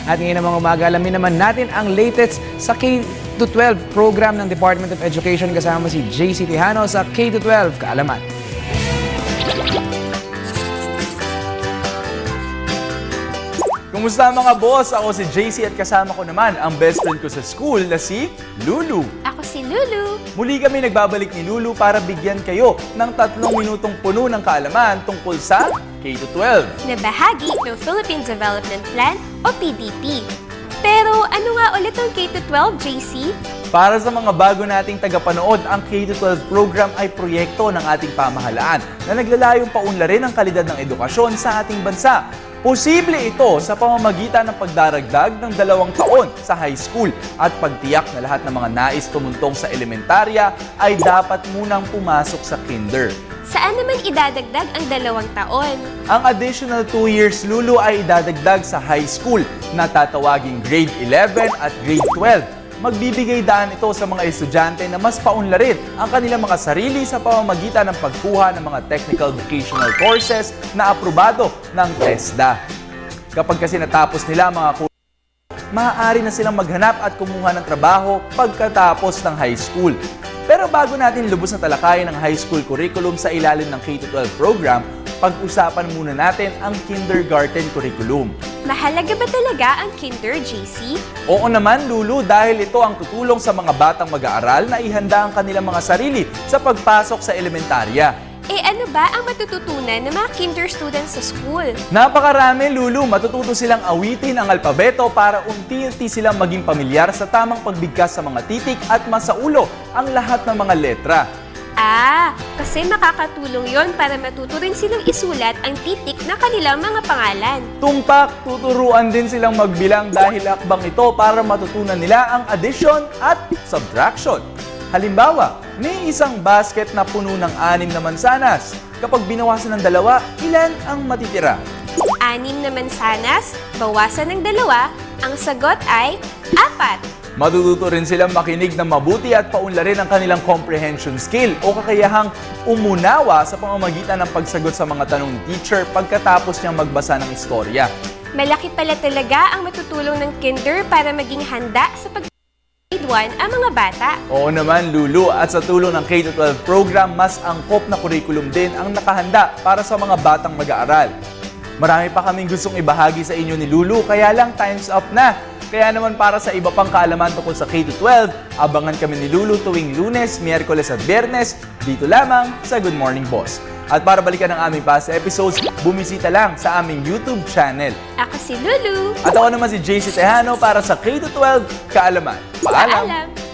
At ngayon namang umaga, alamin naman natin ang latest sa K-12 program ng Department of Education kasama si JC Tejano sa K-12 Kaalaman. Kumusta mga boss? Ako si JC at kasama ko naman ang best friend ko sa school na si Lulu. Ako si Lulu. Muli kami nagbabalik ni Lulu para bigyan kayo ng 3 minutong puno ng kaalaman tungkol sa K-12. Na bahagi ng Philippine Development Plan o PDP. Pero ano nga ulit ang K-12, JC? Para sa mga bago nating tagapanood, ang K-12 program ay proyekto ng ating pamahalaan na naglalayong paunlarin ang kalidad ng edukasyon sa ating bansa. Posible ito sa pamamagitan ng pagdaragdag ng 2 taon sa high school at pagtiyak na lahat ng mga nais tumuntong sa elementarya ay dapat munang pumasok sa kinder. Saan naman idadagdag ang 2 taon? Ang additional 2 years, Lulu, ay idadagdag sa high school na tatawaging grade 11 at grade 12. Magbibigay daan ito sa mga estudyante na mas paunlarin ang kanilang mga sarili sa pamamagitan ng pagkuha ng mga technical vocational courses na aprobado ng TESDA. Kapag kasi natapos nila mga kurso, maaari na silang maghanap at kumuha ng trabaho pagkatapos ng high school. Pero bago natin lubos na talakayin ang high school curriculum sa ilalim ng K-12 program, pag-usapan muna natin ang kindergarten curriculum. Mahalaga ba talaga ang kinder, JC? Oo naman, Lulu, dahil ito ang tutulong sa mga batang mag-aaral na ihanda ang kanilang mga sarili sa pagpasok sa elementarya. Eh ano ba ang matututunan ng mga kinder students sa school? Napakarami, Lulu. Matututo silang awitin ang alpabeto para unti-unti silang maging pamilyar sa tamang pagbigkas sa mga titik at masaulo ang lahat ng mga letra. Kasi makakatulong yon para matuto rin silang isulat ang titik na kanilang mga pangalan. Tumpak, tuturuan din silang magbilang dahil akbang ito para matutunan nila ang addition at subtraction. Halimbawa, may isang basket na puno ng 6 na mansanas. Kapag binawasan ng 2, ilan ang matitira? 6 na mansanas, bawasan ng 2, ang sagot ay 4. Matututo rin silang makinig ng mabuti at paunlarin ang kanilang comprehension skill o kakayahang umunawa sa pamamagitan ng pagsagot sa mga tanong ni teacher pagkatapos niyang magbasa ng istorya. Malaki pala talaga ang matutulong ng kinder para maging handa sa grade 1 ang mga bata. Oo naman, Lulu, at sa tulong ng K-12 program, mas angkop na curriculum din ang nakahanda para sa mga batang mag-aaral. Marami pa kaming gustong ibahagi sa inyo ni Lulu, kaya lang time's up na. Kaya naman para sa iba pang kaalaman tungkol sa K-12, abangan kami ni Lulu tuwing Lunes, Miyerkules at Biyernes dito lamang sa Good Morning Boss. At para balikan ang aming past episodes, bumisita lang sa aming YouTube channel. Ako si Lulu. At ako naman si JC Tejano para sa K-12 Kaalaman. Paalam! Paalam!